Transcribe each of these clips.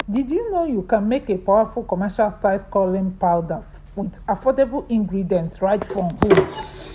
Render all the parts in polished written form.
Did you know you can make a powerful commercial style scouring powder with affordable ingredients right from home?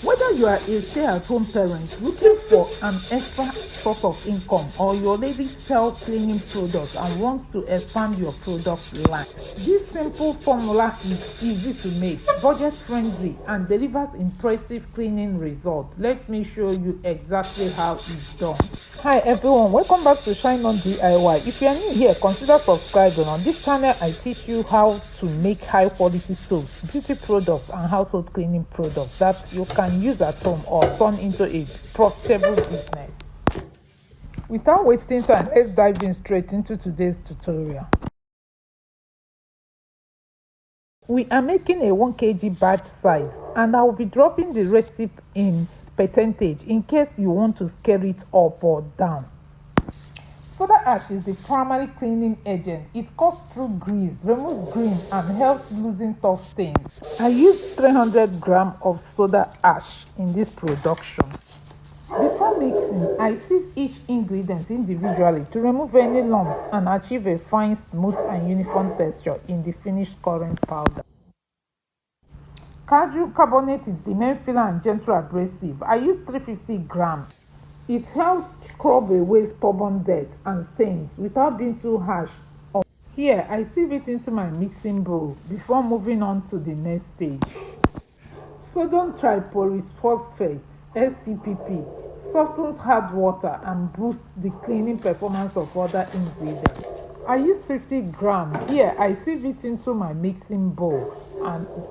Whether you are a stay-at-home parent looking for an extra source of income, or you already sell cleaning products and want to expand your product line, this simple formula is easy to make, budget friendly, and delivers impressive cleaning results. Let me show you exactly how it's done. Hi everyone, welcome back to Shine On DIY. If you are new here, consider subscribing. On this channel, I teach you how to make high quality soaps, beauty products, and household cleaning products that you can use at home or turn into a profitable business. Without wasting time, let's dive in straight into today's tutorial. We are making a 1 kg batch size, and I will be dropping the recipe in percentage in case you want to scale it up or down. Soda ash is the primary cleaning agent. It cuts through grease, removes green, and helps loosen tough stains. I used 300 grams of soda ash in this production. Before mixing, I sieve each ingredient individually to remove any lumps and achieve a fine, smooth, and uniform texture in the finished scouring powder. Calcium carbonate is the main filler and gentle abrasive. I use 350 grams. It helps scrub away stubborn dirt and stains without being too harsh. Here, I sieve it into my mixing bowl before moving on to the next stage. Sodium triporous-phosphate (STPP) softens hard water and boosts the cleaning performance of other ingredients. I use 50 grams. Here, I sieve it into my mixing bowl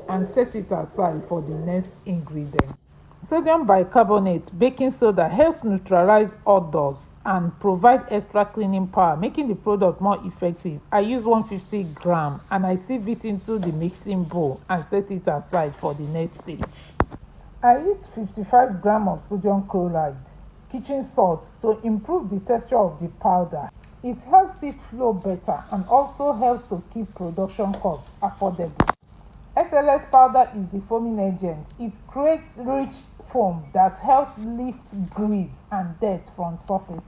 and set it aside for the next ingredient. Sodium bicarbonate baking soda helps neutralize odors and provide extra cleaning power, making the product more effective. I use 150 grams and I sieve it into the mixing bowl and set it aside for the next stage. I use 55 grams of sodium chloride, kitchen salt, to improve the texture of the powder. It helps it flow better and also helps to keep production costs affordable. SLS powder is the foaming agent. It creates rich foam that helps lift grease and dirt from surfaces.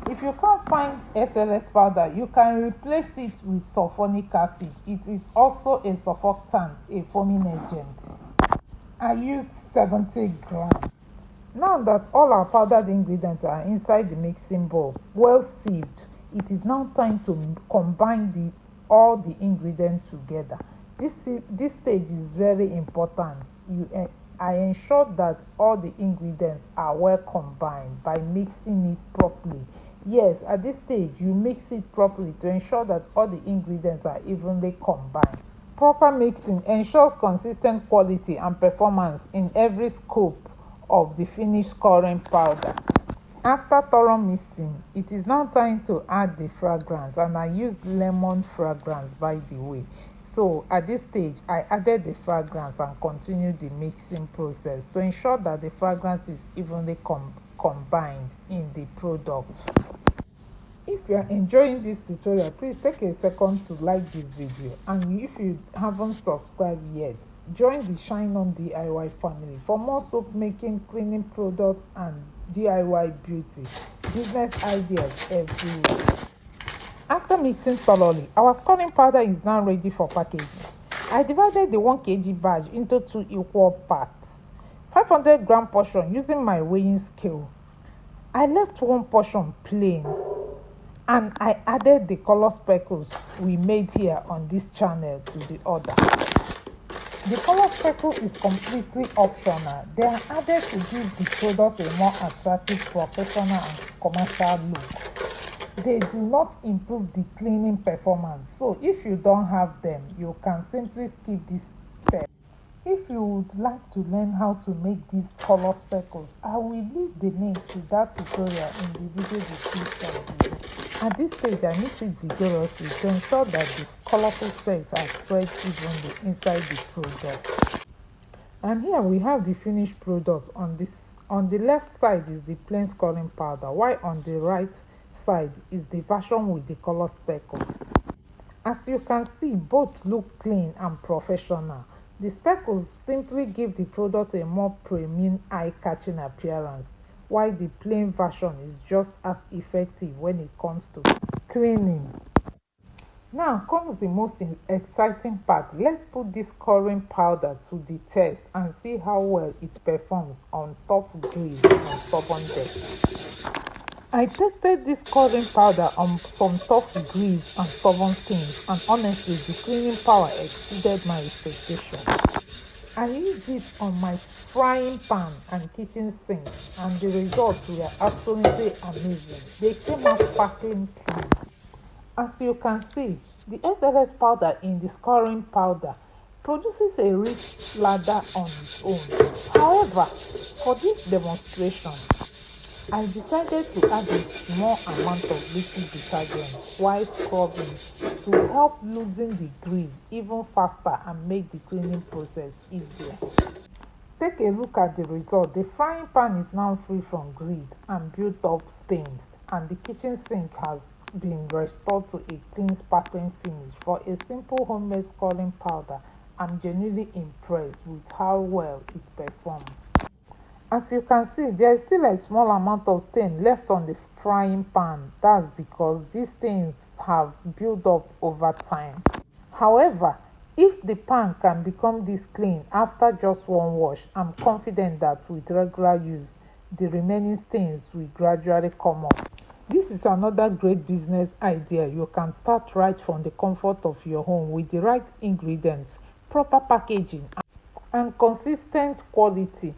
If you can't find SLS powder, you can replace it with sulfonic acid. It is also a surfactant, a foaming agent. I used 70 grams. Now that all our powdered ingredients are inside the mixing bowl, well sieved, it is now time to combine all the ingredients together. This stage is very important. I ensure that all the ingredients are well combined by mixing it properly. Yes, at this stage, you mix it properly to ensure that all the ingredients are evenly combined. Proper mixing ensures consistent quality and performance in every scope of the finished scouring powder. After thorough mixing, it is now time to add the fragrance, and I used lemon fragrance, by the way. So at this stage, I added the fragrance and continued the mixing process to ensure that the fragrance is evenly combined in the product. If you are enjoying this tutorial, please take a second to like this video, and if you haven't subscribed yet, join the Shine On DIY family for more soap making, cleaning products, and DIY beauty business ideas every week. After mixing thoroughly, our scouring powder is now ready for packaging. I divided the 1 kg batch into 2 equal parts. 500 gram portion using my weighing scale. I left one portion plain, and I added the color speckles we made here on this channel to the other. The color speckle is completely optional. They are added to give the product a more attractive, professional, and commercial look. They do not improve the cleaning performance, so if you don't have them, you can simply skip this step. If you would like to learn how to make these color speckles, I will leave the link to that tutorial in the video description below. At this stage, I mix it vigorously to ensure that these colorful specks are spread evenly inside the product. And here we have the finished product. On the left side is the plain scouring powder, while on the right side is the version with the color speckles. As you can see, both look clean and professional. The speckles simply give the product a more premium, eye-catching appearance, while the plain version is just as effective when it comes to cleaning. Now comes the most exciting part. Let's put this coloring powder to the test and see how well it performs on tough grease and stubborn dirt. I tested this coloring powder on some tough grease and stubborn stains, and honestly the cleaning power exceeded my expectations. I used it on my frying pan and kitchen sink, and the results were absolutely amazing. They came out sparkling clean. As you can see, the SLS powder in the scouring powder produces a rich lather on its own. However, for this demonstration, I decided to add a small amount of liquid detergent while scrubbing to help loosen the grease even faster and make the cleaning process easier. Take a look at the result. The frying pan is now free from grease and built up stains, and the kitchen sink has been restored to a clean sparkling finish. For a simple homemade scalding powder, I'm genuinely impressed with how well it performed. As you can see, there is still a small amount of stain left on the frying pan. That's because these stains have built up over time. However, if the pan can become this clean after just one wash, I'm confident that with regular use, the remaining stains will gradually come off. This is another great business idea you can start right from the comfort of your home with the right ingredients, proper packaging, and consistent quality.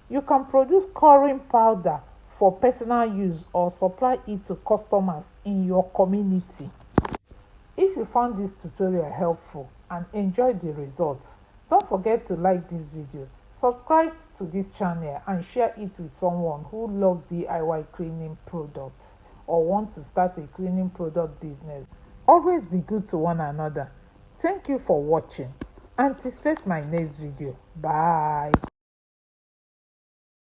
You can produce coloring powder for personal use or supply it to customers in your community. If you found this tutorial helpful and enjoyed the results, don't forget to like this video, subscribe to this channel, and share it with someone who loves DIY cleaning products or wants to start a cleaning product business. Always be good to one another. Thank you for watching. Anticipate my next video. Bye.